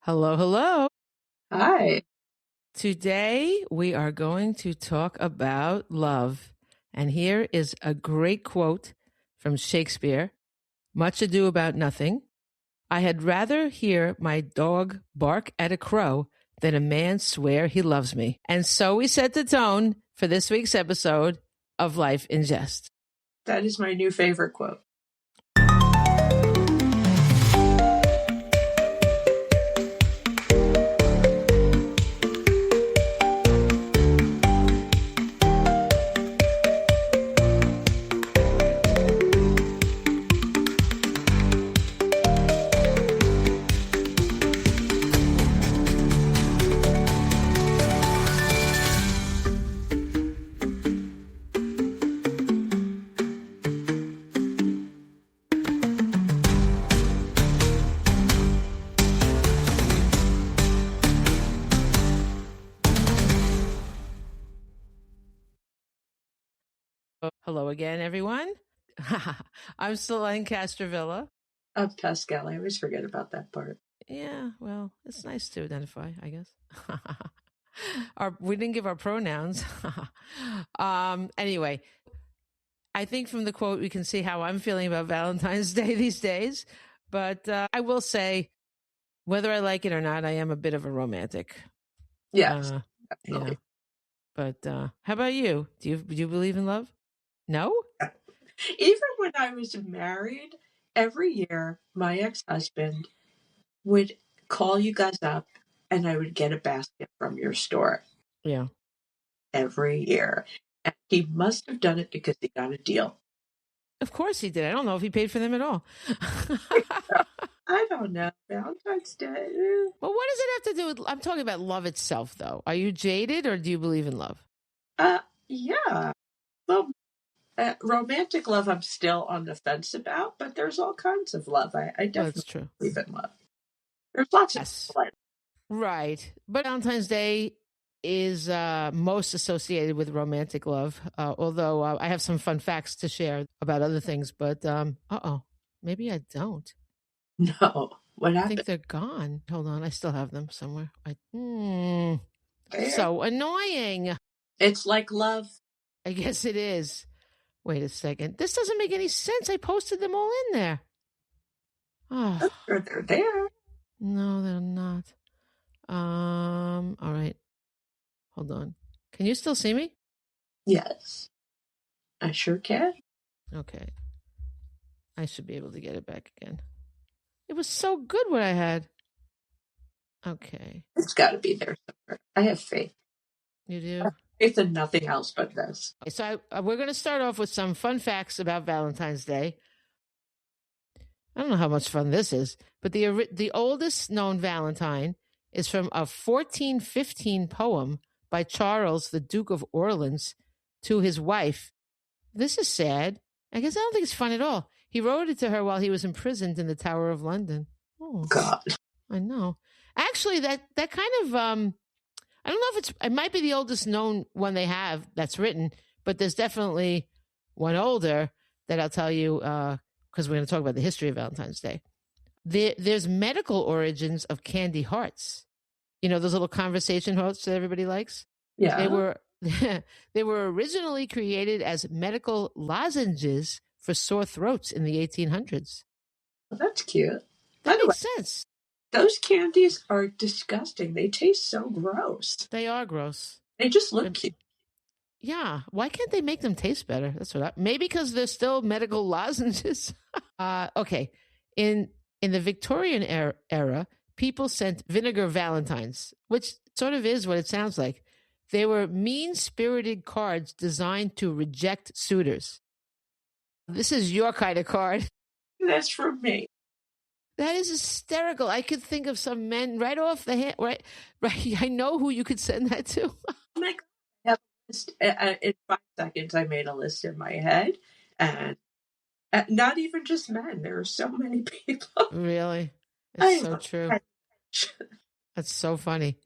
Hello, hello. Hi. Today we are going to talk about love. And here is a great quote from Shakespeare. Much ado about nothing. I had rather hear my dog bark at a crow than a man swear he loves me. And so we set the tone for this week's episode of Life in Jest. That is my new favorite quote. Hello again, everyone. I'm Selene Castrovilla. Of Pascale. I always forget about that part. Yeah, well, it's nice to identify, I guess. We didn't give our pronouns. Anyway, I think from the quote we can see how I'm feeling about Valentine's Day these days. But I will say, whether I like it or not, I am a bit of a romantic. Yes, Yeah. But how about you? Do you believe in love? No? Even when I was married, every year my ex-husband would call you guys up and I would get a basket from your store. Yeah. Every year. And he must have done it because he got a deal. Of course he did. I don't know if he paid for them at all. I don't know. Valentine's Day. Well, what does it have to do with... I'm talking about love itself, though. Are you jaded or do you believe in love? Yeah. Well, romantic love I'm still on the fence about, but there's all kinds of love. I definitely believe in love. There's lots of love. Right. But Valentine's Day is most associated with romantic love, although I have some fun facts to share about other things, but maybe I don't. No. What happened? I think they're gone. Hold on, I still have them somewhere. So annoying. It's like love. I guess it is. Wait a second. This doesn't make any sense. I posted them all in there. Oh, sure they're there. No, they're not. All right. Hold on. Can you still see me? Yes. I sure can. Okay. I should be able to get it back again. It was so good what I had. Okay. It's got to be there somewhere. I have faith. You do? Faith in nothing else but this. So we're going to start off with some fun facts about Valentine's Day. I don't know how much fun this is, but the oldest known Valentine is from a 1415 poem by Charles, the Duke of Orleans, to his wife. This is sad. I guess I don't think it's fun at all. He wrote it to her while he was imprisoned in the Tower of London. Oh, God. I know. Actually, that kind of, I don't know if it might be the oldest known one they have that's written, but there's definitely one older that I'll tell you, because we're going to talk about the history of Valentine's Day. There's medical origins of candy hearts. You know, those little conversation hearts that everybody likes? Yeah. They were originally created as medical lozenges for sore throats in the 1800s. Well, that's cute. That makes sense. Those candies are disgusting. They taste so gross. They are gross. They just look cute. Yeah. Why can't they make them taste better? That's what maybe because they're still medical lozenges. Okay. In the Victorian era, people sent vinegar valentines, which sort of is what it sounds like. They were mean-spirited cards designed to reject suitors. This is your kind of card. That's from me. That is hysterical. I could think of some men right off the hand. Right. I know who you could send that to. Oh my God. I have a list. In 5 seconds, I made a list in my head. And not even just men. There are so many people. Really? It's so true. That's so funny.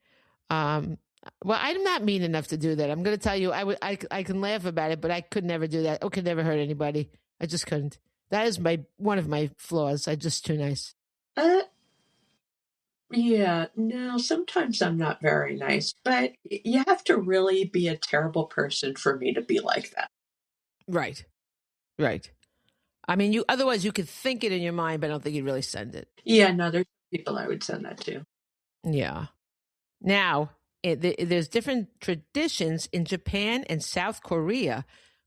Well, I'm not mean enough to do that. I'm going to tell you, I can laugh about it, but I could never do that. I could never hurt anybody. I just couldn't. That is one of my flaws. I'm just too nice. Yeah, no, sometimes I'm not very nice, but you have to really be a terrible person for me to be like that. Right. Right. I mean, otherwise you could think it in your mind, but I don't think you'd really send it. Yeah, no, there's people I would send that to. Yeah. Now, there's different traditions in Japan and South Korea.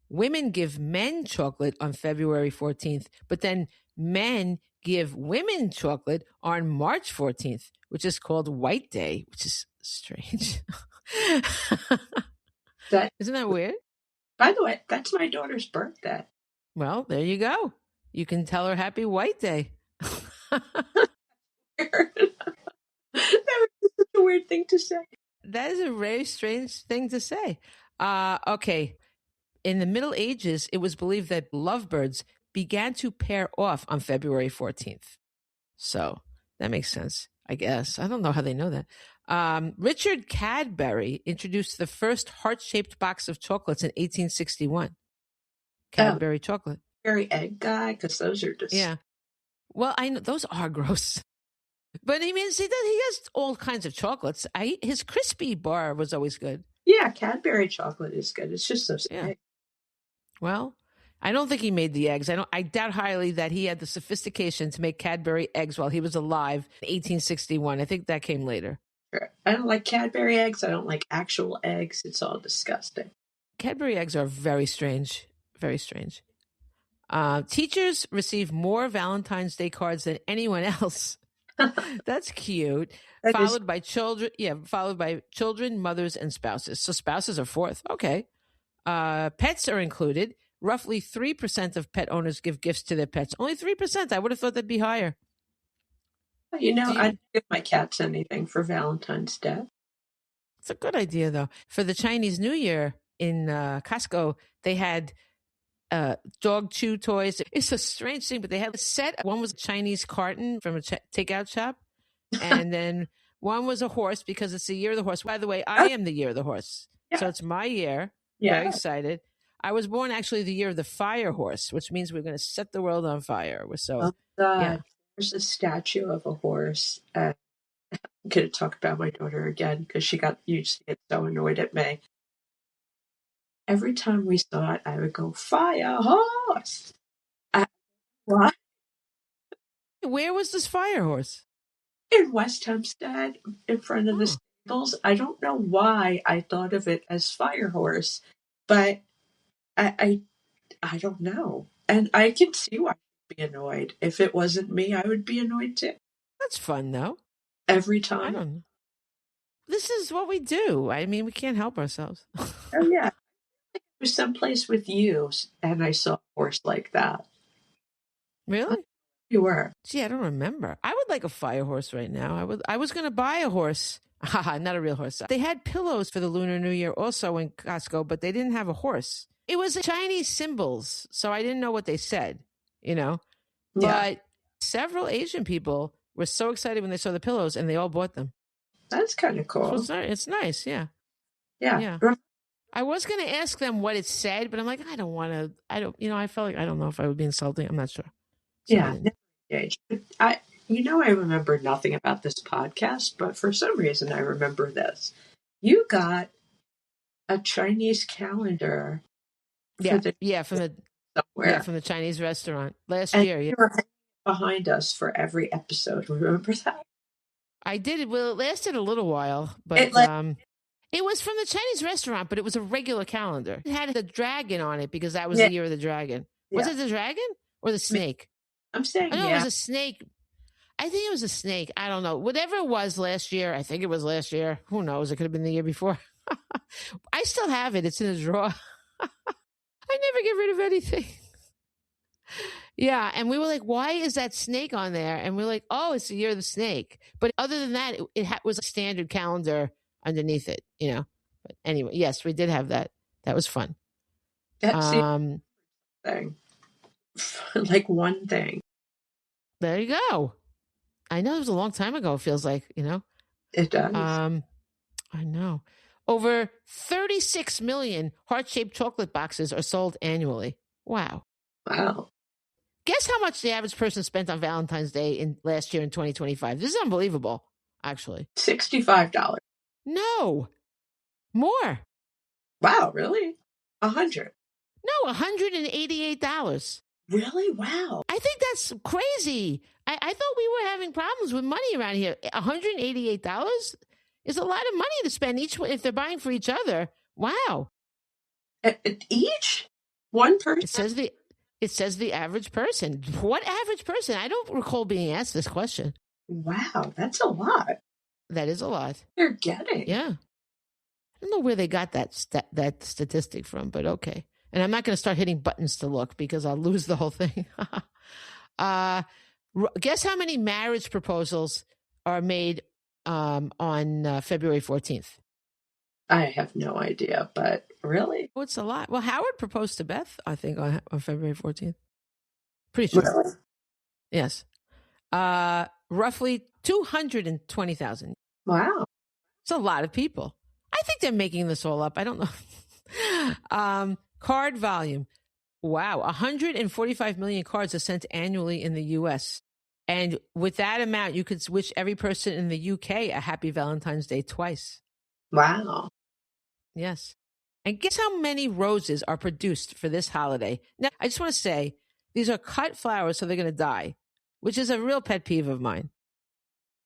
Women give men chocolate on February 14th, but then men give women chocolate on March 14th, which is called White Day, which is strange. Isn't that weird? By the way, that's my daughter's birthday. Well, there you go. You can tell her Happy White Day. That was such a weird thing to say. That is a very strange thing to say. Okay. In the Middle Ages, it was believed that lovebirds began to pair off on February 14th. So that makes sense, I guess. I don't know how they know that. Richard Cadbury introduced the first heart-shaped box of chocolates in 1861. Cadbury chocolate. Cadbury egg guy, because those are just... Yeah. Well, I know those are gross. But I mean, see, he has all kinds of chocolates. His crispy bar was always good. Yeah, Cadbury chocolate is good. It's just so sick. Yeah. Well, I don't think he made the eggs. I doubt highly that he had the sophistication to make Cadbury eggs while he was alive in 1861. I think that came later. Sure. I don't like Cadbury eggs. I don't like actual eggs. It's all disgusting. Cadbury eggs are very strange. Very strange. Teachers receive more Valentine's Day cards than anyone else. That's cute. Followed by children. Yeah, followed by children, mothers, and spouses. So spouses are fourth. Okay. Pets are included. Roughly 3% of pet owners give gifts to their pets. Only 3%. I would have thought that'd be higher. I didn't give my cats anything for Valentine's Day. It's a good idea, though. For the Chinese New Year in Costco, they had dog chew toys. It's a strange thing, but they had a set. One was a Chinese carton from a takeout shop. And then one was a horse because it's the year of the horse. By the way, I am the year of the horse. Yeah. So it's my year. Yeah. Very excited. I was born actually the year of the fire horse, which means we're going to set the world on fire. Yeah. There's a statue of a horse. I'm going to talk about my daughter again because she used to get so annoyed at me. Every time we saw it, I would go, fire horse. What? Where was this fire horse? In West Hempstead, in front of the stables. I don't know why I thought of it as fire horse, but I don't know. And I can see why I'd be annoyed. If it wasn't me, I would be annoyed too. That's fun, though. Every time. I don't know. This is what we do. I mean, we can't help ourselves. Oh, yeah. I was someplace with you, and I saw a horse like that. Really? You were. Gee, I don't remember. I would like a fire horse right now. I was going to buy a horse. Haha, not a real horse. They had pillows for the Lunar New Year also in Costco, but they didn't have a horse. It was Chinese symbols, so I didn't know what they said, Yeah. But several Asian people were so excited when they saw the pillows, and they all bought them. That's kind of cool. So it's nice, yeah. Yeah. I was going to ask them what it said, but I'm like, I don't want to. I felt like I don't know if I would be insulting. I'm not sure. So I remember nothing about this podcast, but for some reason I remember this. You got a Chinese calendar. From the Chinese restaurant last year. You were behind us for every episode. Remember that? I did. Well, it lasted a little while, but it was from the Chinese restaurant, but it was a regular calendar. It had the dragon on it because that was the year of the dragon. Was it the dragon or the snake? I'm saying, it was a snake. I think it was a snake. I don't know. Whatever it was last year, I think it was last year. Who knows? It could have been the year before. I still have it. It's in a drawer. I never get rid of anything. Yeah. And we were like, why is that snake on there? And we're like, oh, it's the year of the snake. But other than that, it was a standard calendar underneath it, But anyway, yes, we did have that. That was fun. That's the thing. Like one thing. There you go. I know it was a long time ago, it feels like, It does. I know. Over 36 million heart-shaped chocolate boxes are sold annually. Wow. Guess how much the average person spent on Valentine's Day last year in 2025? This is unbelievable. actually. $65. No, more. Wow, really? 100. No, $188. Really? Wow. I think that's crazy. I thought we were having problems with money around here. $188 is a lot of money to spend each if they're buying for each other. Wow. Each? One person? It says the average person. What average person? I don't recall being asked this question. Wow, that's a lot. That is a lot. They're getting. Yeah. I don't know where they got that statistic from, but okay. And I'm not going to start hitting buttons to look because I'll lose the whole thing. Guess how many marriage proposals are made on February 14th? I have no idea, but really? Oh, it's a lot. Well, Howard proposed to Beth, I think, on February 14th. Pretty sure. Really? Yes. Roughly 220,000. Wow. It's a lot of people. I think they're making this all up. I don't know. Card volume. Wow. 145 million cards are sent annually in the U.S. And with that amount, you could wish every person in the U.K. a happy Valentine's Day twice. Wow. Yes. And guess how many roses are produced for this holiday? Now, I just want to say, these are cut flowers, so they're going to die, which is a real pet peeve of mine.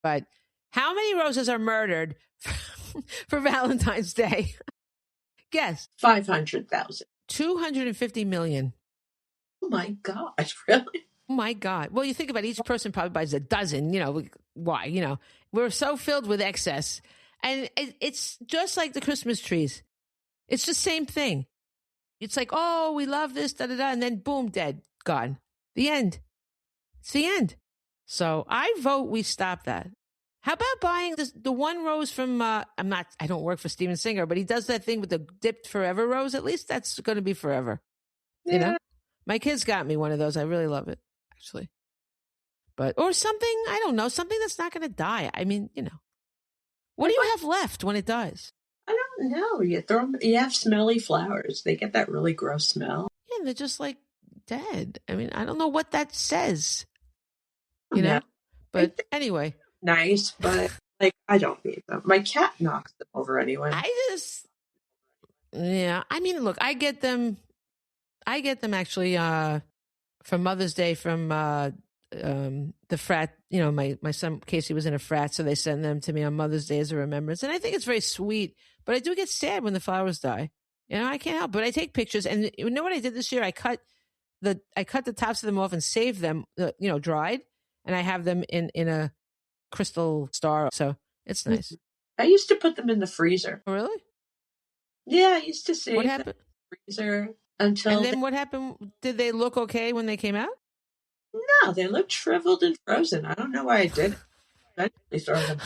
But how many roses are murdered for Valentine's Day? Guess. 500,000. 250 million. Oh my gosh, really? Oh my God. Well, you think about it, each person probably buys a dozen, why? We're so filled with excess. And it's just like the Christmas trees. It's the same thing. It's like, oh, we love this, da-da-da, and then boom, dead, gone. The end. It's the end. So I vote we stop that. How about buying the one rose from, I don't work for Steven Singer, but he does that thing with the dipped forever rose. At least that's going to be forever. Yeah. My kids got me one of those. I really love it, actually. Or something, I don't know, something that's not going to die. I mean, what do you have left when it dies? I don't know. You have smelly flowers. They get that really gross smell. Yeah, and they're just like dead. I mean, I don't know what that says. Yeah. But anyway. Nice, but I don't need them. My cat knocks them over anyway. I mean, look, I get them actually for Mother's Day from the frat. My son Casey was in a frat, so they send them to me on Mother's Day as a remembrance. And I think it's very sweet, but I do get sad when the flowers die. I can't help but I take pictures. And you know what I did this year? I cut the tops of them off and saved them, dried, and I have them in a crystal star. So it's nice. I used to put them in the freezer. Oh, really? Yeah, I used to save what them happened? in the freezer until. And then what happened? Did they look okay when they came out? No, they looked shriveled and frozen. I don't know why I did it. I throw them.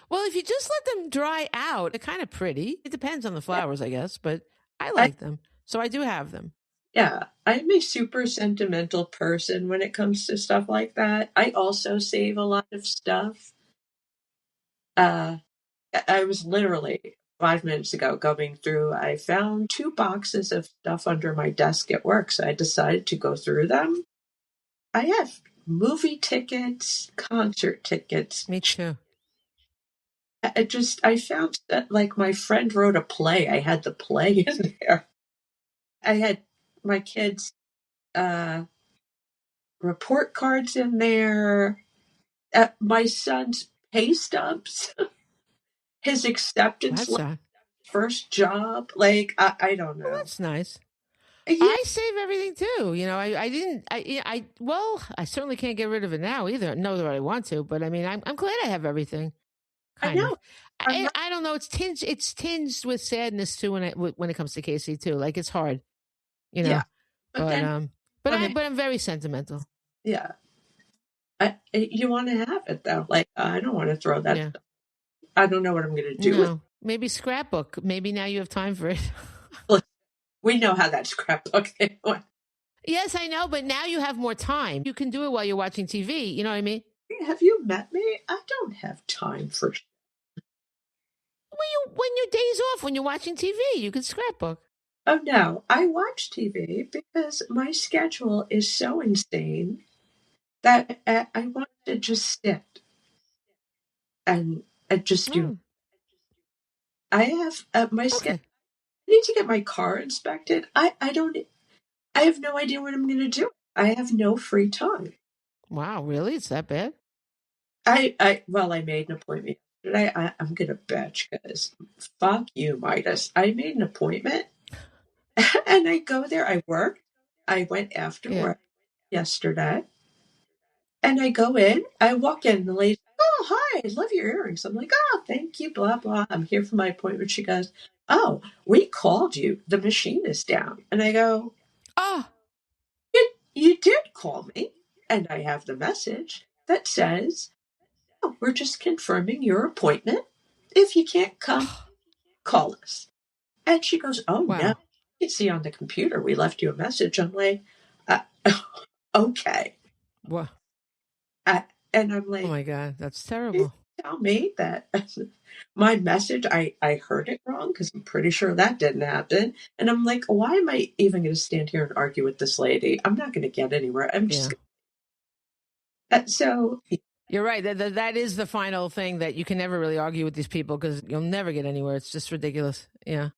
Well, if you just let them dry out, they're kind of pretty. It depends on the flowers, I guess, but I like them. So I do have them. Yeah, I'm a super sentimental person when it comes to stuff like that. I also save a lot of stuff. I was literally 5 minutes ago going through, I found 2 boxes of stuff under my desk at work, so I decided to go through them. I have movie tickets, concert tickets. Me too. I found that, my friend wrote a play. I had the play in there. I had my kids' report cards in there. My son's pay stubs. His acceptance, first job. I don't know. Well, that's nice. Yeah. I save everything too. I certainly can't get rid of it now either. Know that I want to, but I mean, I'm glad I have everything. I know. I don't know. It's tinged with sadness too when it comes to Casey too. It's hard, Yeah. But I'm very sentimental. Yeah. You want to have it though. I don't want to throw that. Yeah. I don't know what I'm going to do with it. Maybe scrapbook. Maybe now you have time for it. We know how that scrapbook thing went. Yes, I know, but now you have more time. You can do it while you're watching TV. You know what I mean? Have you met me? I don't have time for. When your day's off, when you're watching TV, you can scrapbook. Oh no, I watch TV because my schedule is so insane that I want to just sit. and just do. I have my Okay. I need to get my car inspected. I don't. I have no idea what I'm going to do. I have no free time. Wow, really? It's that bad? I made an appointment yesterday. I'm going to bitch because fuck you, Midas. I made an appointment and I go there. I work. I went after work yesterday and I go in. I walk in and the lady, oh, hi, I love your earrings. I'm like, oh, thank you, blah, blah. I'm here for my appointment. She goes, oh, we called you. The machine is down. And I go, oh, you did call me. And I have the message that says, oh, we're just confirming your appointment. If you can't come, call us. And she goes, oh, wow. no. You can see on the computer, we left you a message. I'm like, okay. What? And I'm like, oh my God, that's terrible. Tell me that my message, I heard it wrong because I'm pretty sure that didn't happen. And I'm like, why am I even going to stand here and argue with this lady? I'm not going to get anywhere. I'm just so. You're right. That is the final thing that you can never really argue with these people because you'll never get anywhere. It's just ridiculous. Yeah.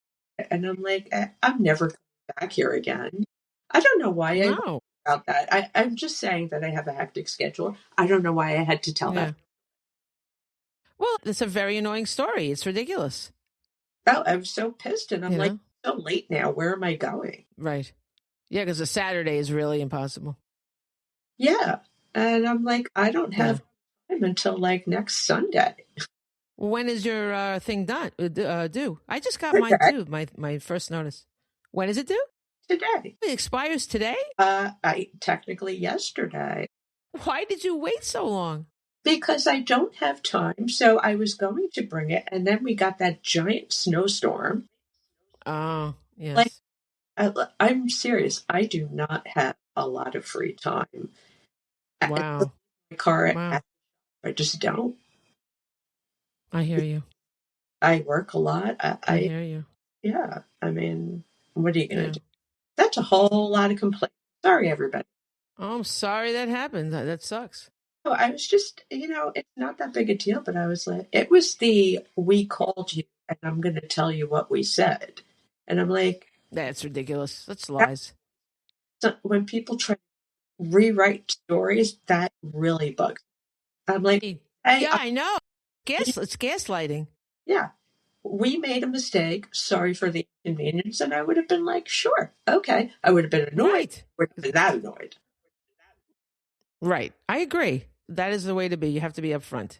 And I'm like, I'm never coming back here again. I don't know why I wrote about that. I'm just saying that I have a hectic schedule. I don't know why I had to tell that. Well, it's a very annoying story. It's ridiculous. Oh, I'm so pissed. And I'm like, so late now. Where am I going? Right. Yeah, because a Saturday is really impossible. Yeah. And I'm like, I don't have time until like next Sunday. When is your thing done? Due? I just got mine too. My first notice. When is it due? Today. It expires today? Technically yesterday. Why did you wait so long? Because I don't have time. So I was going to bring it, and then we got that giant snowstorm. Oh, yes. Like, I'm serious. I do not have a lot of free time. Wow. My car, I just don't. I hear you. I work a lot. I hear you. Yeah. I mean, what are you going to do? That's a whole lot of complaints. Sorry, everybody. Oh, I'm sorry that happened. That sucks. Oh, I was just, it's not that big a deal, but I was like, it was we called you and I'm going to tell you what we said. And I'm like, that's ridiculous. That's lies. When people try to rewrite stories, that really bugs me. I'm like, hey, I know. It's gaslighting. Yeah. We made a mistake. Sorry for the inconvenience. And I would have been like, sure, okay. I would have been annoyed. Right. I would have been that annoyed. Right. I agree. That is the way to be. You have to be upfront.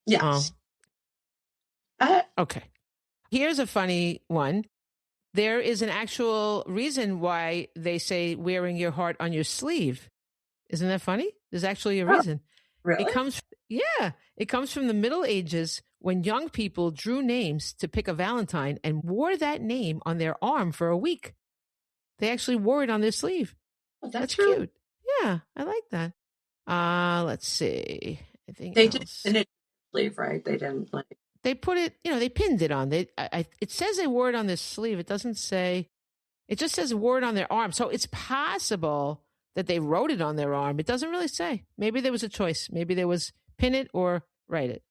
Yes. Okay. Here's a funny one. There is an actual reason why they say wearing your heart on your sleeve. Isn't that funny? There's actually a reason. Really? It comes from the Middle Ages when young people drew names to pick a Valentine and wore that name on their arm for a week. They actually wore it on their sleeve. Oh, that's cute. Yeah, I like that. Let's see. I think they did it sleeve, right? They didn't like. They put it. They pinned it on. It says they wore it on their sleeve. It doesn't say. It just says wore it on their arm. So it's possible that they wrote it on their arm. It doesn't really say. Maybe there was a choice. Maybe there was pin it or write it.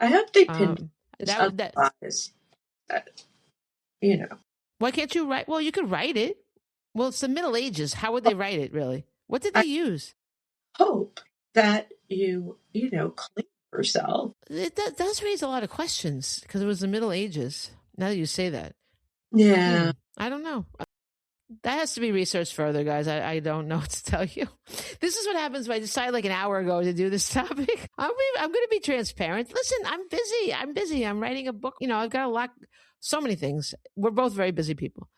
I hope they pinned that. Why can't you write? Well, you could write it. Well, it's the Middle Ages. How would they write it, really? What did they use? Hope that you clean yourself. It does raise a lot of questions because it was the Middle Ages. Now that you say that. Yeah. I don't know. That has to be researched further, guys. I don't know what to tell you. This is what happens when I decided like an hour ago to do this topic. I'm going to be transparent. Listen, I'm busy. I'm writing a book. I've got a lot, so many things. We're both very busy people.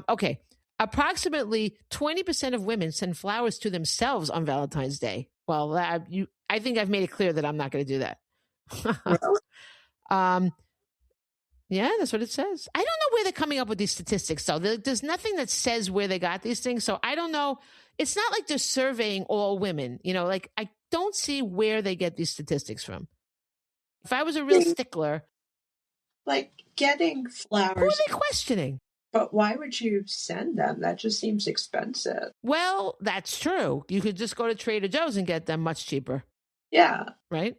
Okay. Approximately 20% of women send flowers to themselves on Valentine's Day. Well, I think I've made it clear that I'm not going to do that. Yeah, that's what it says. I don't know where they're coming up with these statistics, though. There's nothing that says where they got these things, so I don't know. It's not like they're surveying all women. I don't see where they get these statistics from. If I was a real stickler. Like getting flowers. Who are they questioning? But why would you send them? That just seems expensive. Well, that's true. You could just go to Trader Joe's and get them much cheaper. Yeah. Right?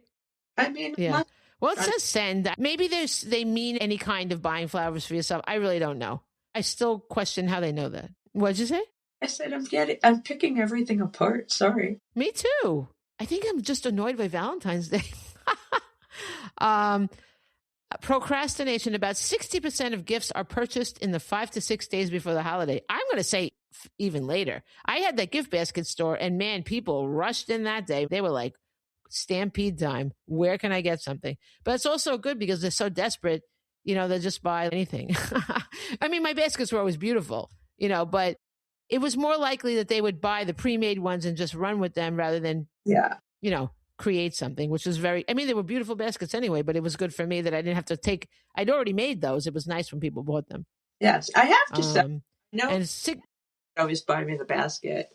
I mean, yeah. Well, it says send. Maybe they mean any kind of buying flowers for yourself. I really don't know. I still question how they know that. What'd you say? I said, I'm picking everything apart. Sorry. Me too. I think I'm just annoyed by Valentine's Day. Procrastination. About 60% of gifts are purchased in the 5 to 6 days before the holiday. I'm going to say even later. I had that gift basket store, and man, people rushed in that day. They were like, stampede time. Where can I get something? But it's also good because they're so desperate, they'll just buy anything. I mean, my baskets were always beautiful, but it was more likely that they would buy the pre-made ones and just run with them rather than, create something, which was they were beautiful baskets anyway, but it was good for me that I didn't have to I'd already made those. It was nice when people bought them. Yes. I have to say, and always buy me the basket.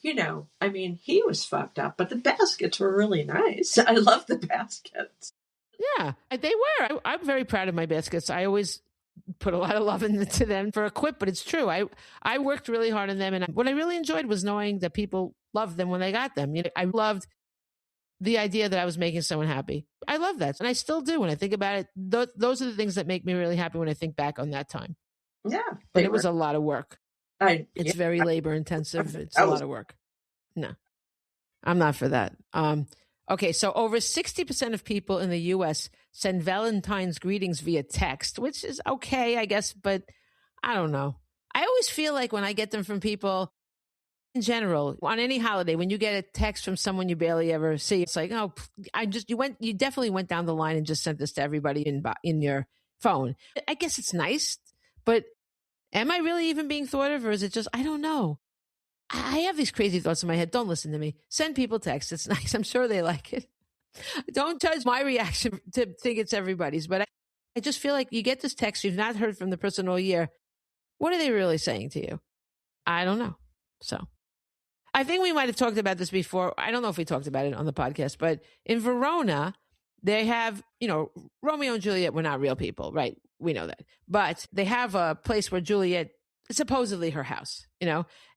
He was fucked up, but the baskets were really nice. I love the baskets. Yeah, they were. I'm very proud of my baskets. I always put a lot of love into them for a quip, but it's true. I worked really hard on them, and what I really enjoyed was knowing that people loved them when they got them. I loved the idea that I was making someone happy. I love that, and I still do when I think about it. Those are the things that make me really happy when I think back on that time. Yeah, but it was a lot of work. It's very labor intensive. It's a lot of work. No, I'm not for that. Okay, so over 60% of people in the U.S. send Valentine's greetings via text, which is okay, I guess, but I don't know. I always feel like when I get them from people in general, on any holiday, when you get a text from someone you barely ever see, it's like, oh, you definitely went down the line and just sent this to everybody in your phone. I guess it's nice, but am I really even being thought of, or is it just, I don't know. I have these crazy thoughts in my head. Don't listen to me. Send people text. It's nice. I'm sure they like it. Don't judge my reaction to think it's everybody's. But I just feel like you get this text. You've not heard from the person all year. What are they really saying to you? I don't know. So I think we might have talked about this before. I don't know if we talked about it on the podcast. But in Verona, they have, Romeo and Juliet were not real people, right? We know that. But they have a place where Juliet, supposedly her house,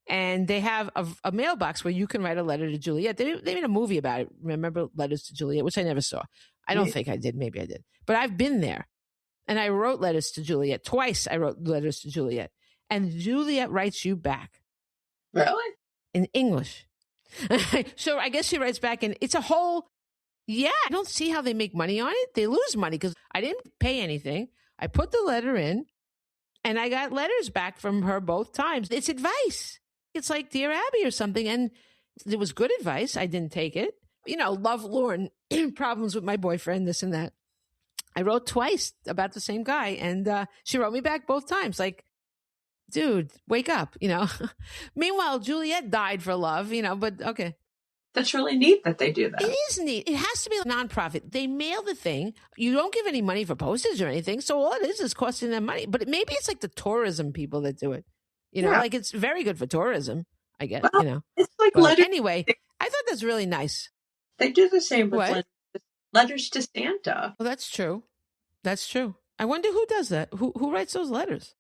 and they have a mailbox where you can write a letter to Juliet. They made a movie about it. Remember Letters to Juliet, which I never saw. I don't think I did. Maybe I did. But I've been there. And I wrote letters to Juliet. Twice I wrote letters to Juliet. And Juliet writes you back. Really? In English. So I guess she writes back, and it's a whole, I don't see how they make money on it. They lose money because I didn't pay anything. I put the letter in, and I got letters back from her both times. It's advice. It's like Dear Abby or something. And it was good advice. I didn't take it. Lovelorn, problems with my boyfriend, this and that. I wrote twice about the same guy, and she wrote me back both times. Like, dude, wake up, Meanwhile, Juliet died for love, but okay. That's really neat that they do that. It is neat. It has to be a nonprofit. They mail the thing. You don't give any money for postage or anything. So all it is costing them money. But maybe it's like the tourism people that do it. Like it's very good for tourism, I guess, Well, it's like letters. Anyway, I thought that's really nice. They do the same with letters to Santa. Well, that's true. That's true. I wonder who does that. Who writes those letters?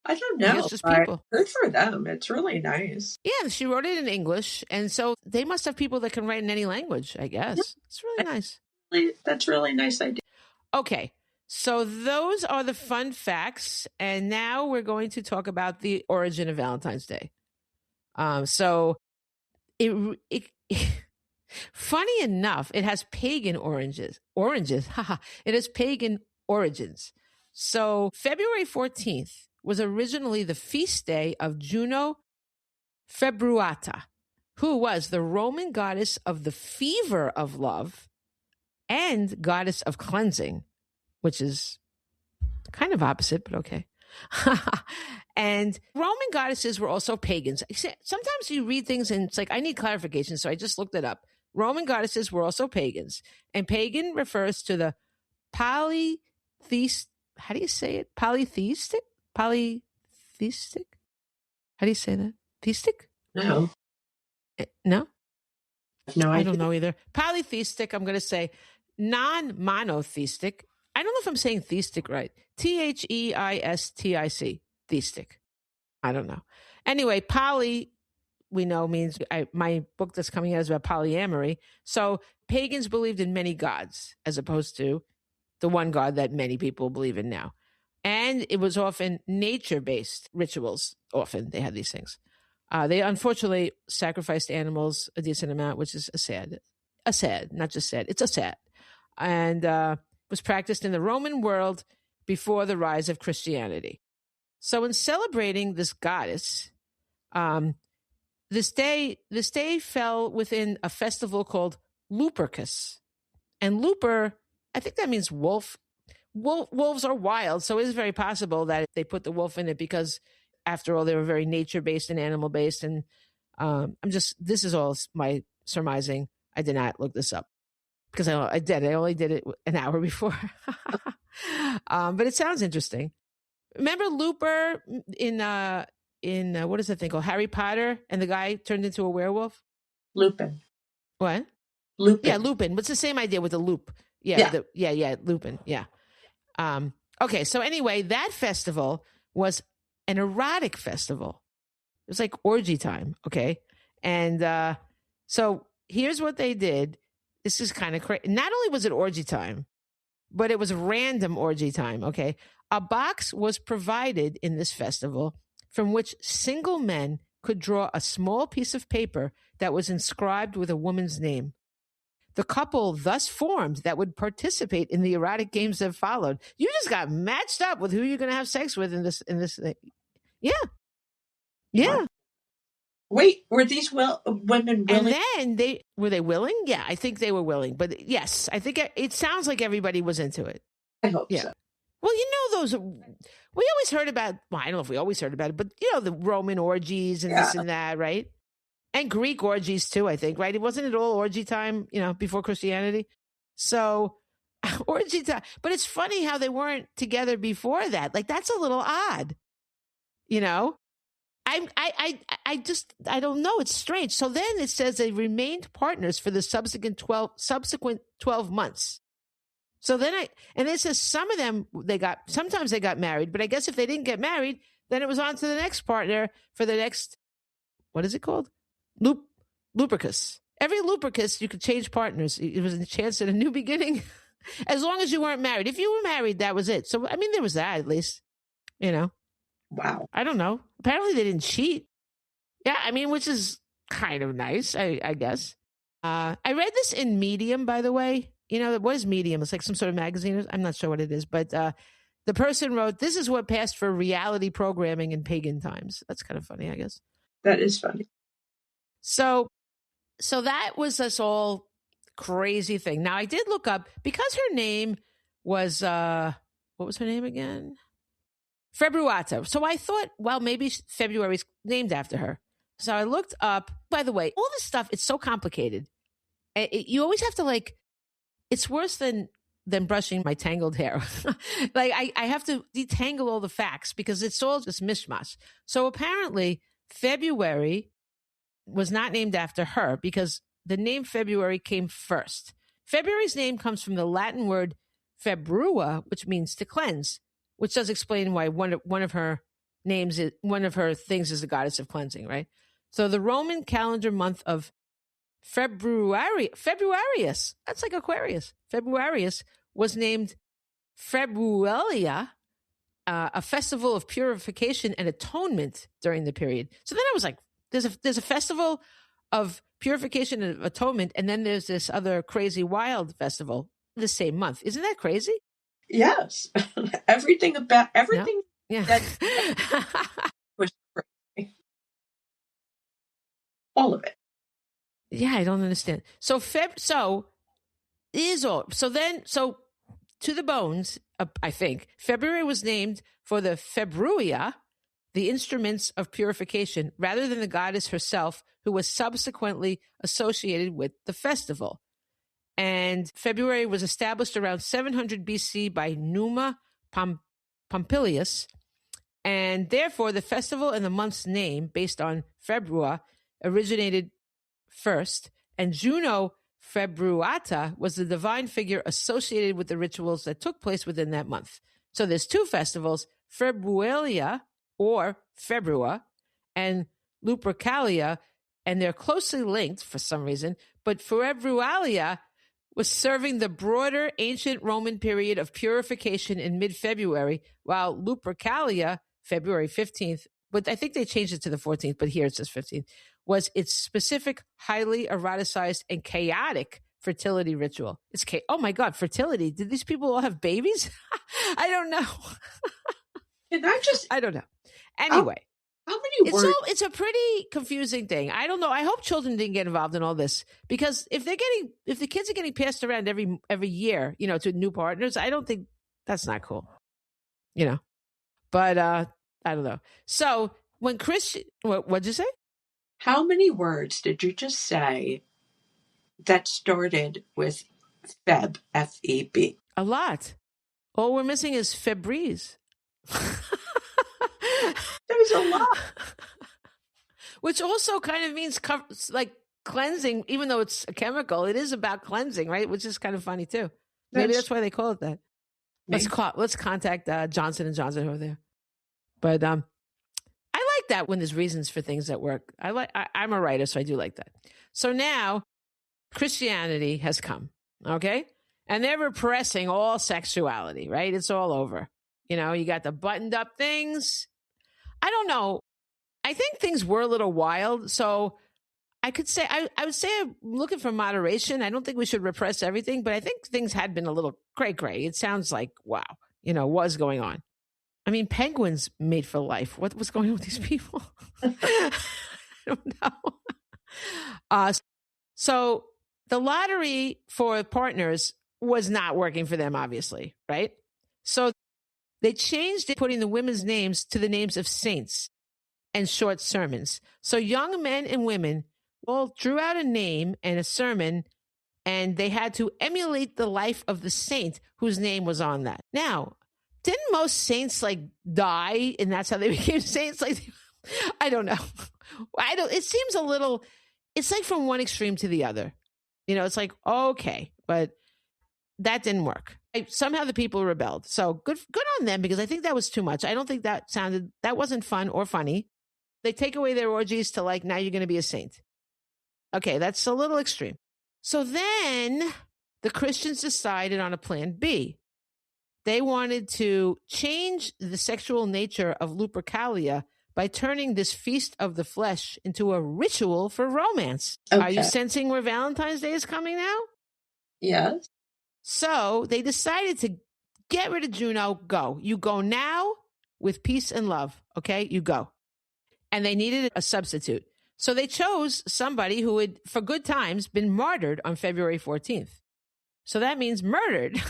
I don't know. It's just people. Good for them. It's really nice. Yeah, she wrote it in English. And so they must have people that can write in any language, I guess. Yeah. It's really nice. That's really nice idea. Okay. So those are the fun facts. And now we're going to talk about the origin of Valentine's Day. So it funny enough, it has pagan oranges. It has pagan origins. So February 14th was originally the feast day of Juno Februata, who was the Roman goddess of the fever of love and goddess of cleansing, which is kind of opposite, but okay. And Roman goddesses were also pagans. Sometimes you read things and it's like, I need clarification, so I just looked it up. Roman goddesses were also pagans. And pagan refers to the polytheist, how do you say it? Polytheistic? Polytheistic? How do you say that? Theistic? No. No? No, I don't know either. Polytheistic, I'm going to say non-monotheistic. I don't know if I'm saying theistic right. Theistic. Theistic. I don't know. Anyway, poly, we know, means my book that's coming out is about polyamory. So pagans believed in many gods as opposed to the one god that many people believe in now. And it was often nature-based rituals. Often they had these things. They unfortunately sacrificed animals a decent amount, which is not just sad, it's a sad. And was practiced in the Roman world before the rise of Christianity. So in celebrating this goddess, this day fell within a festival called Lupercus. And Luper, I think that means wolf. Wolves are wild, so it is very possible that they put the wolf in it because, after all, they were very nature-based and animal-based. And this is all my surmising. I did not look this up because I only did it an hour before. But it sounds interesting. Remember Looper in what is that thing called? Harry Potter, and the guy turned into a werewolf? Lupin. What? Lupin. Yeah, Lupin. But it's the same idea with the loop. Yeah, Lupin. Yeah. Okay, so anyway, that festival was an erotic festival. It was like orgy time, okay? And so here's what they did. This is kind of crazy. Not only was it orgy time, but it was random orgy time, okay? A box was provided in this festival from which single men could draw a small piece of paper that was inscribed with a woman's name. The couple thus formed that would participate in the erotic games that followed. You just got matched up with who you're going to have sex with in this thing. Yeah. Yeah. Wait, were these women willing? And then were they willing? Yeah, I think they were willing. But yes, I think it sounds like everybody was into it. I hope so. Well, we always heard about, well, I don't know if we always heard about it, but the Roman orgies and this and that, right? And Greek orgies too, I think, right? It wasn't it all orgy time, before Christianity? So orgy time. But it's funny how they weren't together before that. Like, that's a little odd. I don't know. It's strange. So then it says they remained partners for the subsequent 12 months. So then and it says some of them, sometimes they got married, but I guess if they didn't get married, then it was on to the next partner for the next, what is it called? Lupercus. Every Lupercus, you could change partners. It was a chance at a new beginning, as long as you weren't married. If you were married, that was it. So, I mean, there was that at least, Wow. I don't know. Apparently they didn't cheat. Yeah, I mean, which is kind of nice, I guess. I read this in Medium, by the way. What is Medium? It's like some sort of magazine. I'm not sure what it is, but the person wrote, "This is what passed for reality programming in pagan times." That's kind of funny, I guess. That is funny. So that was this all crazy thing. Now, I did look up, because her name was, what was her name again? Februata. So I thought, well, maybe February's named after her. So I looked up, by the way, all this stuff, it's so complicated. You always have to it's worse than brushing my tangled hair. I have to detangle all the facts because it's all just mishmash. So apparently February was not named after her because the name February came first. February's name comes from the Latin word februa, which means to cleanse, which does explain why one of her things is the goddess of cleansing, right? So the Roman calendar month of Februarius, that's like Aquarius. Februarius was named Februalia, a festival of purification and atonement during the period. So then I was like, there's a festival of purification and atonement, and then there's this other crazy wild festival the same month. Isn't that crazy? Yes. everything. Yeah. That was crazy. All of it. Yeah, I don't understand. So to the bones, I think February was named for the Februia, the instruments of purification, rather than the goddess herself, who was subsequently associated with the festival. And February was established around 700 BC by Numa Pompilius, and therefore the festival and the month's name, based on Februa, originated first, and Juno Februata was the divine figure associated with the rituals that took place within that month. So there's two festivals, Februalia or Februa and Lupercalia, and they're closely linked for some reason, but Februalia was serving the broader ancient Roman period of purification in mid-February, while Lupercalia, February 15th, but I think they changed it to the 14th, but here it says 15th, was its specific, highly eroticized and chaotic fertility ritual. Oh my God, fertility. Did these people all have babies? I don't know. I don't know. Anyway. How many words? It's a pretty confusing thing. I don't know. I hope children didn't get involved in all this, because if the kids are getting passed around every year, to new partners, I don't think that's not cool. But I don't know. So when Christian, what'd you say? How many words did you just say that started with Feb, F-E-B? A lot. All we're missing is Febreze. There's a lot. Which also kind of means like cleansing, even though it's a chemical. It is about cleansing, right? Which is kind of funny too. Maybe that's why they call it that. Let's contact Johnson & Johnson over there. But I like that when there's reasons for things that work. I'm a writer, so I do like that. So now Christianity has come, okay? And they're repressing all sexuality, right? It's all over. You got the buttoned up things. I don't know. I think things were a little wild. So I could say, I would say I'm looking for moderation. I don't think we should repress everything, but I think things had been a little cray. It sounds like, wow, what's going on? I mean, penguins made for life. What was going on with these people? I don't know. So the lottery for partners was not working for them, obviously, right? So they changed it, putting the women's names to the names of saints and short sermons. So young men and women all drew out a name and a sermon, and they had to emulate the life of the saint whose name was on that. Now, didn't most saints die, and that's how they became saints? I don't know. It seems a little, it's like from one extreme to the other. It's like, okay, but that didn't work. Somehow the people rebelled. So good on them, because I think that was too much. I don't think that wasn't fun or funny. They take away their orgies to now you're going to be a saint. Okay, that's a little extreme. So then the Christians decided on a plan B. They wanted to change the sexual nature of Lupercalia by turning this feast of the flesh into a ritual for romance. Okay. Are you sensing where Valentine's Day is coming now? Yes. So they decided to get rid of Juno. Go. You go now with peace and love. Okay, you go. And they needed a substitute. So they chose somebody who had, for good times, been martyred on February 14th. So that means murdered.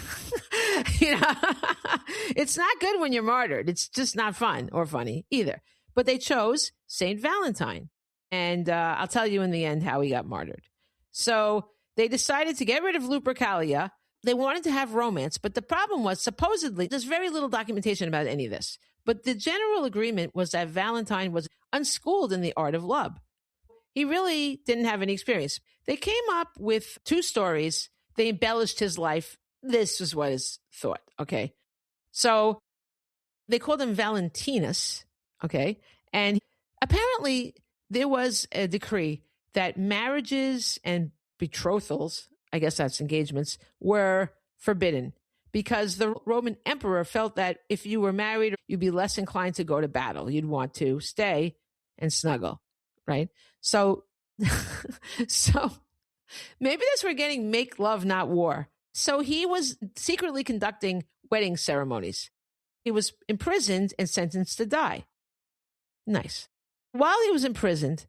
It's not good when you're martyred. It's just not fun or funny either. But they chose Saint Valentine. And I'll tell you in the end how he got martyred. So they decided to get rid of Lupercalia. They wanted to have romance, but the problem was, supposedly, there's very little documentation about any of this. But the general agreement was that Valentine was unschooled in the art of love. He really didn't have any experience. They came up with two stories. They embellished his life. This was what is thought, okay? So they called him Valentinus, okay? And apparently there was a decree that marriages and betrothals, I guess that's engagements, were forbidden because the Roman emperor felt that if you were married, you'd be less inclined to go to battle. You'd want to stay and snuggle, right? So maybe that's where we're getting make love, not war. So he was secretly conducting wedding ceremonies. He was imprisoned and sentenced to die. Nice. While he was imprisoned,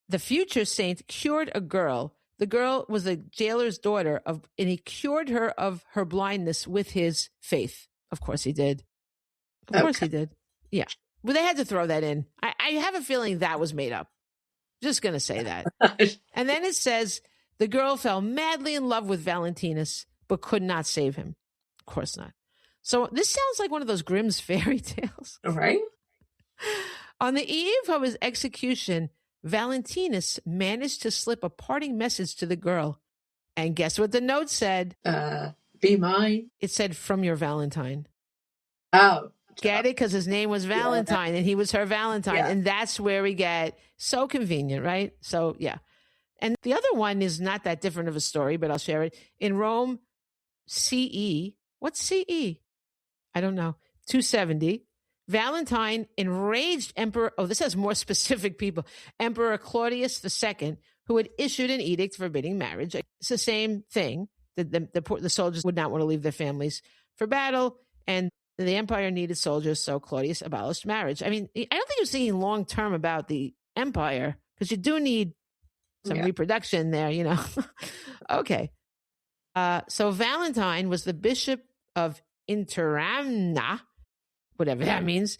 the future saint cured a girl. The girl was the jailer's daughter, and he cured her of her blindness with his faith. Of course he did. Of course he did. Yeah. But they had to throw that in. I have a feeling that was made up. Just going to say that. And then it says, the girl fell madly in love with Valentinus, but could not save him. Of course not. So this sounds like one of those Grimm's fairy tales. All right. On the eve of his execution, Valentinus managed to slip a parting message to the girl. And guess what the note said? Be mine. It said, from your Valentine. Oh. Get it? Because his name was Valentine and he was her Valentine. Yeah. And that's where we get so convenient, right? So, yeah. And the other one is not that different of a story, but I'll share it. In Rome, CE, what's CE? I don't know. 270. Valentine, enraged Emperor, this has more specific people, Emperor Claudius II, who had issued an edict forbidding marriage. It's the same thing. The soldiers would not want to leave their families for battle, and the empire needed soldiers, so Claudius abolished marriage. I mean, I don't think he was thinking long-term about the empire, because you do need some reproduction there, Okay. So Valentine was the bishop of Interamna, whatever that means.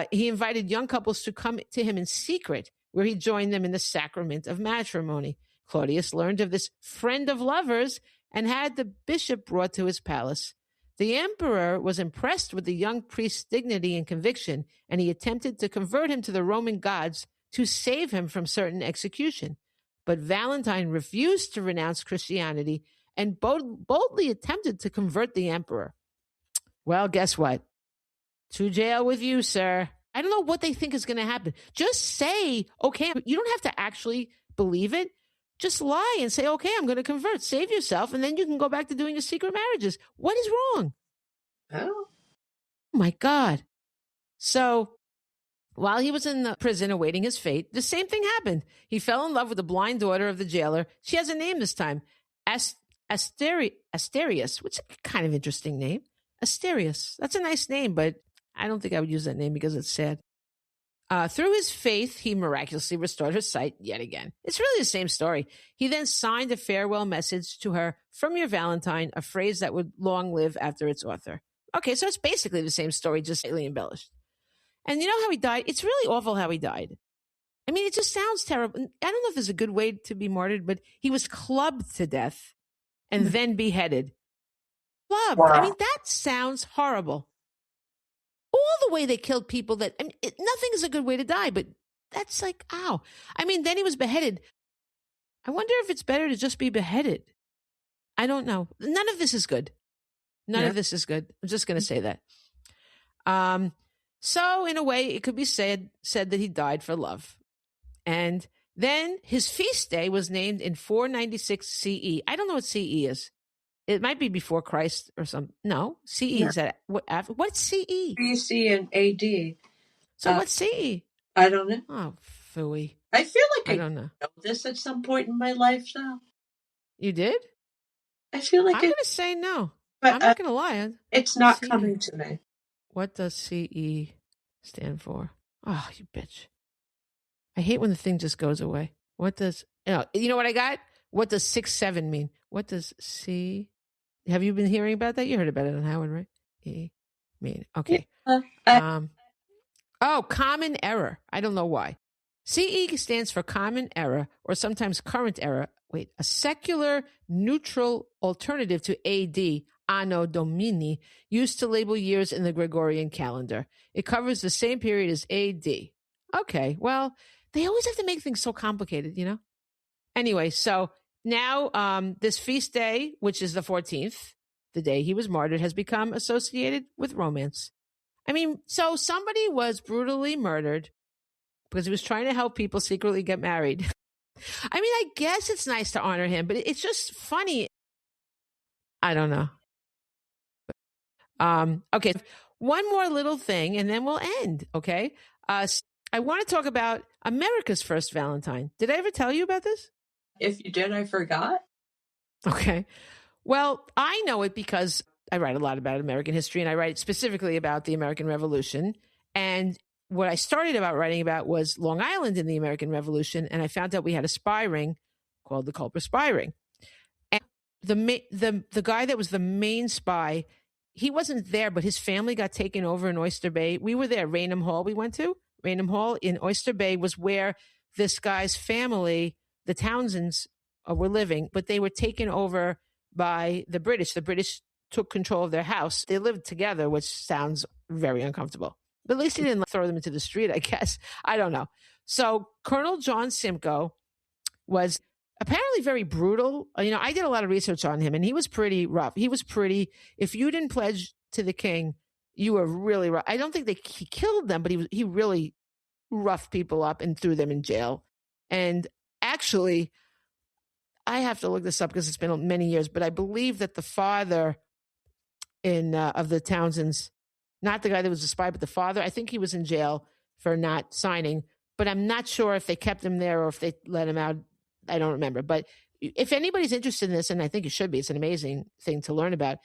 He invited young couples to come to him in secret, where he joined them in the sacrament of matrimony. Claudius learned of this friend of lovers and had the bishop brought to his palace. The emperor was impressed with the young priest's dignity and conviction, and he attempted to convert him to the Roman gods to save him from certain execution. But Valentine refused to renounce Christianity and boldly attempted to convert the emperor. Well, guess what? To jail with you, sir. I don't know what they think is going to happen. Just say, okay, you don't have to actually believe it. Just lie and say, okay, I'm going to convert. Save yourself, and then you can go back to doing your secret marriages. What is wrong? Oh my God. So while he was in the prison awaiting his fate, the same thing happened. He fell in love with the blind daughter of the jailer. She has a name this time, Asterius, which is a kind of interesting name. Asterius. That's a nice name, but I don't think I would use that name because it's sad. Through his faith, he miraculously restored her sight yet again. It's really the same story. He then signed a farewell message to her from your Valentine, a phrase that would long live after its author. Okay, so it's basically the same story, just slightly embellished. And you know how he died? It's really awful how he died. I mean, it just sounds terrible. I don't know if there's a good way to be martyred, but he was clubbed to death and then beheaded. Clubbed. Wow. I mean, that sounds horrible. All the way they killed people nothing is a good way to die, but that's like, ow. I mean, then he was beheaded. I wonder if it's better to just be beheaded. I don't know. None of this is good. None of this is good. I'm just going to say that. So in a way, it could be said that he died for love. And then his feast day was named in 496 CE. I don't know what CE is. It might be before Christ or something. No, CE is that. What's CE? BC and AD. So what's CE? I don't know. Oh, phooey. I feel like I don't know this at some point in my life now. You did? I feel like I'm going to say no. But I'm not going to lie. It's not coming to me. What does CE stand for? Oh, you bitch. I hate when the thing just goes away. What does, you know what I got? What does 6-7 mean? What does C? Have you been hearing about that? You heard about it on Howard, right? E mean. Okay. Common error. I don't know why. CE stands for common error, or sometimes current error. Wait, a secular neutral alternative to AD, Anno Domini, used to label years in the Gregorian calendar. It covers the same period as AD. Okay, well, they always have to make things so complicated, Anyway, so now this feast day, which is the 14th, the day he was martyred, has become associated with romance. I mean, so somebody was brutally murdered because he was trying to help people secretly get married. I mean, I guess it's nice to honor him, but it's just funny. I don't know. Okay, one more little thing, and then we'll end, okay? I want to talk about America's first Valentine. Did I ever tell you about this? If you did, I forgot. Okay. Well, I know it because I write a lot about American history, and I write specifically about the American Revolution. And what I started about writing about was Long Island in the American Revolution, and I found out we had a spy ring called the Culper Spy Ring. And the guy that was the main spy, he wasn't there, but his family got taken over in Oyster Bay. We were there, Raynham Hall we went to. Raynham Hall in Oyster Bay was where this guy's family, the Townsends, were living, but they were taken over by the British. The British took control of their house. They lived together, which sounds very uncomfortable. But at least he didn't throw them into the street, I guess. I don't know. So Colonel John Simcoe was apparently very brutal. I did a lot of research on him, and he was pretty rough. If you didn't pledge to the king, you were really rough. I don't think he killed them, but he really roughed people up and threw them in jail. And actually, I have to look this up because it's been many years, but I believe that the father of the Townsends, not the guy that was a spy, but the father, I think he was in jail for not signing, but I'm not sure if they kept him there or if they let him out. I don't remember. But if anybody's interested in this, and I think you should be, it's an amazing thing to learn about.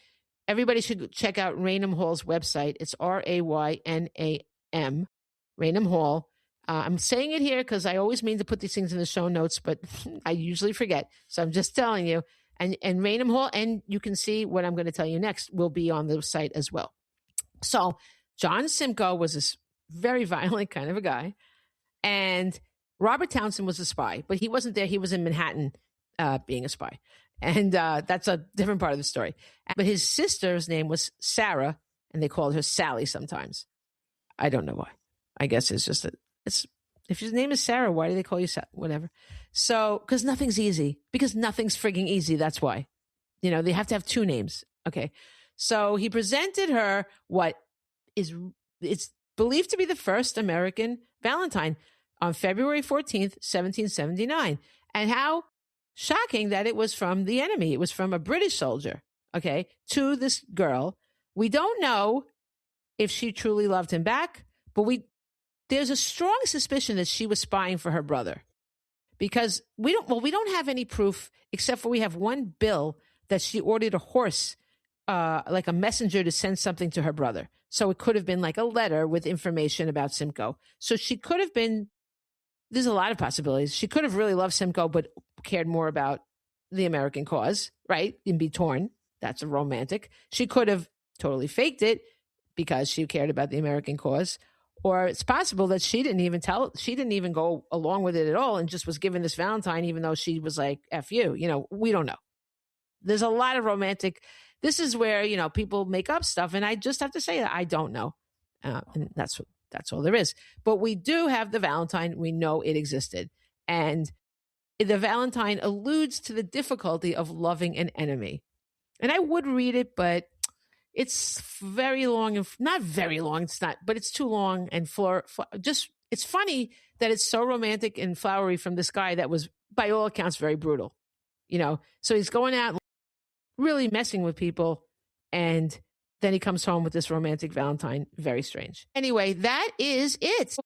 Everybody should check out Raynham Hall's website. It's RAYNAM, Raynham Hall. I'm saying it here because I always mean to put these things in the show notes, but I usually forget. So I'm just telling you. And Raynham Hall, and you can see what I'm going to tell you next will be on the site as well. So John Simcoe was this very violent kind of a guy. And Robert Townsend was a spy, but he wasn't there. He was in Manhattan being a spy. And that's a different part of the story. But his sister's name was Sarah, and they called her Sally sometimes. I don't know why. I guess it's just if your name is Sarah, why do they call you Sally? Whatever. So, because nothing's easy. Because nothing's frigging easy. That's why. They have to have two names. Okay. So he presented her what it's believed to be the first American Valentine on February 14th, 1779. And how shocking that it was from the enemy. It was from a British soldier, okay, to this girl. We don't know if she truly loved him back, but there's a strong suspicion that she was spying for her brother, because we don't have any proof except for we have one bill that she ordered a horse, like a messenger, to send something to her brother. So it could have been like a letter with information about Simcoe. So she could have been, there's a lot of possibilities. She could have really loved Simcoe, but cared more about the American cause, right? And be torn. That's a romantic. She could have totally faked it because she cared about the American cause. Or it's possible that she didn't even go along with it at all and just was given this Valentine, even though she was like, F you. We don't know. There's a lot of romantic. This is where, people make up stuff. And I just have to say that I don't know. And that's all there is. But we do have the Valentine. We know it existed. And the Valentine alludes to the difficulty of loving an enemy. And I would read it, but it's very long and not very long. It's not, but it's too long and it's funny that it's so romantic and flowery from this guy that was, by all accounts, very brutal. So he's going out really messing with people, and then he comes home with this romantic Valentine. Very strange. Anyway, that is it.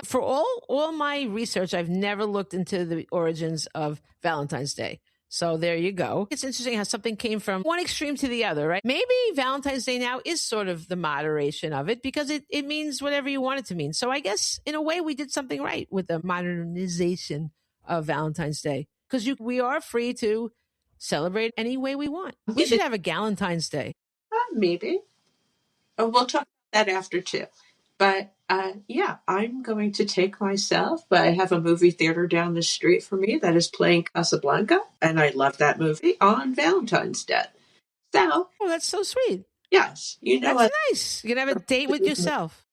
For all my research, I've never looked into the origins of Valentine's Day. So there you go. It's interesting how something came from one extreme to the other, right? Maybe Valentine's Day now is sort of the moderation of it because it means whatever you want it to mean. So I guess in a way we did something right with the modernization of Valentine's Day, because we are free to celebrate any way we want. We should have a Galentine's Day. Maybe. We'll talk about that after too. But yeah, I'm going to take myself. But I have a movie theater down the street from me that is playing Casablanca, and I love that movie on Valentine's Day. So, that's so sweet. Yes, that's nice. You can have a date with yourself.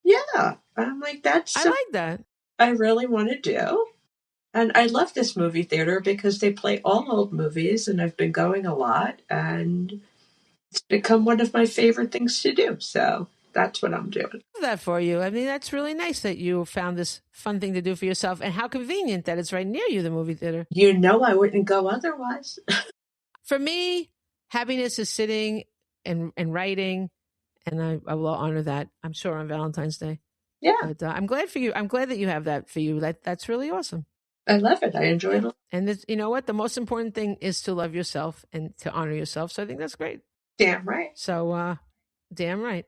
Yeah, I'm like that's. I like that. I really want to do, and I love this movie theater because they play all old movies, and I've been going a lot, and it's become one of my favorite things to do. So. That's what I'm doing. I love that for you. I mean, that's really nice that you found this fun thing to do for yourself, and how convenient that it's right near you, the movie theater. I wouldn't go otherwise. For me, happiness is sitting and writing, and I will honor that, I'm sure, on Valentine's Day. Yeah. But I'm glad for you. I'm glad that you have that for you. That's really awesome. I love it. I enjoy it. And you know what? The most important thing is to love yourself and to honor yourself. So I think that's great. Damn right. So, damn right.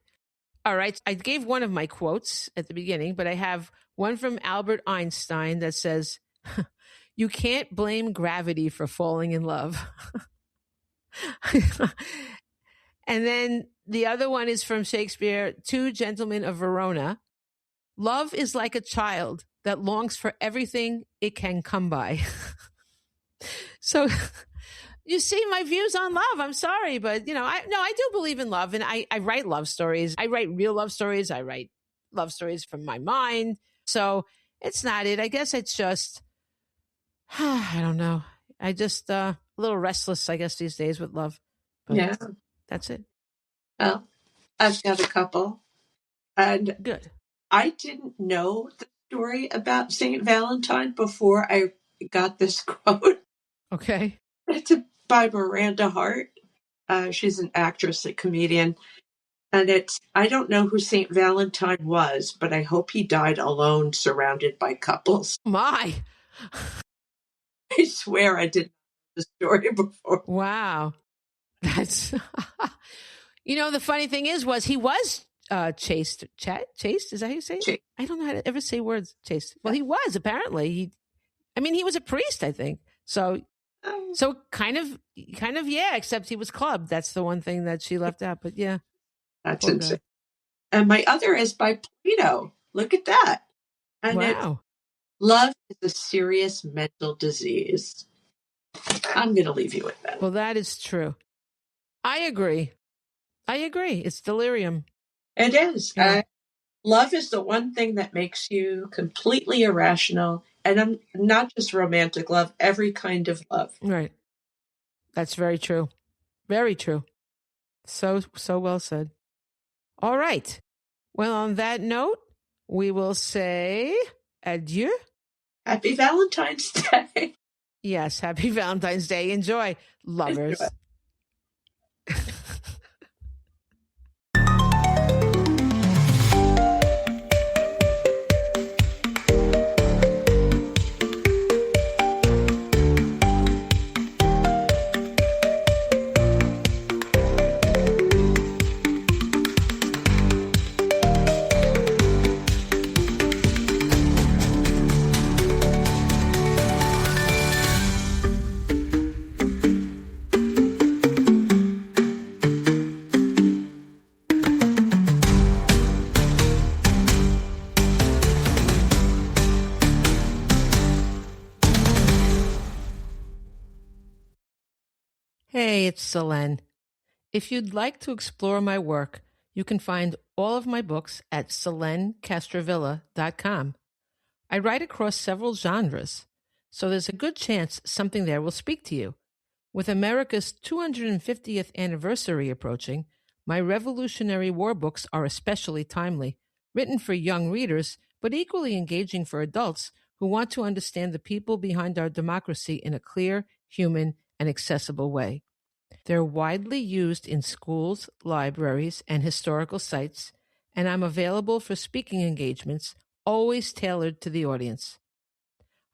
All right. I gave one of my quotes at the beginning, but I have one from Albert Einstein that says, "You can't blame gravity for falling in love." And then the other one is from Shakespeare, Two Gentlemen of Verona. "Love is like a child that longs for everything it can come by." So you see my views on love. I'm sorry, but I do believe in love, and I write love stories. I write real love stories. I write love stories from my mind. So it's not it. I guess it's just, I don't know. I just a little restless, I guess, these days with love. But yeah, that's it. Well, I've got a couple, and good. I didn't know the story about Saint Valentine before I got this quote. Okay. It's by Miranda Hart. She's an actress, a comedian. And I don't know who St. Valentine was, but I hope he died alone, surrounded by couples. My. I swear I didn't know the story before. Wow. That's, the funny thing was he was chaste. Chaste? Is that how you say it? Chaste. I don't know how to ever say words chaste. Well, he was, apparently. He was a priest, I think. So kind of, yeah, except he was clubbed. That's the one thing that she left out. But yeah. That's insane. And my other is by Plato. Look at that. And wow. Love is a serious mental disease. I'm going to leave you with that. Well, that is true. I agree. It's delirium. It is. Yeah. Love is the one thing that makes you completely irrational. And I'm not just romantic love, every kind of love. Right. That's very true. Very true. So well said. All right. Well, on that note, we will say adieu. Happy Valentine's Day. Yes, happy Valentine's Day. Enjoy, lovers. Enjoy. Hey, it's Selene. If you'd like to explore my work, you can find all of my books at selenecastrovilla.com. I write across several genres, so there's a good chance something there will speak to you. With America's 250th anniversary approaching, my Revolutionary War books are especially timely, written for young readers, but equally engaging for adults who want to understand the people behind our democracy in a clear, human, and accessible way. They're widely used in schools, libraries, and historical sites, and I'm available for speaking engagements, always tailored to the audience.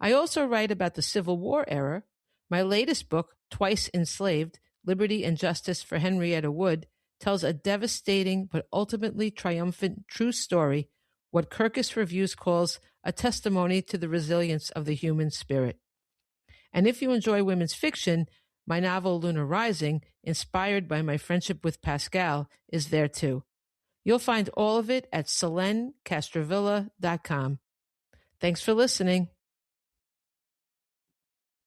I also write about the Civil War era. My latest book, Twice Enslaved, Liberty and Justice for Henrietta Wood, tells a devastating but ultimately triumphant true story, what Kirkus Reviews calls a testimony to the resilience of the human spirit. And if you enjoy women's fiction, my novel Lunar Rising, inspired by my friendship with Pascale, is there too. You'll find all of it at selenecastrovilla.com. Thanks for listening.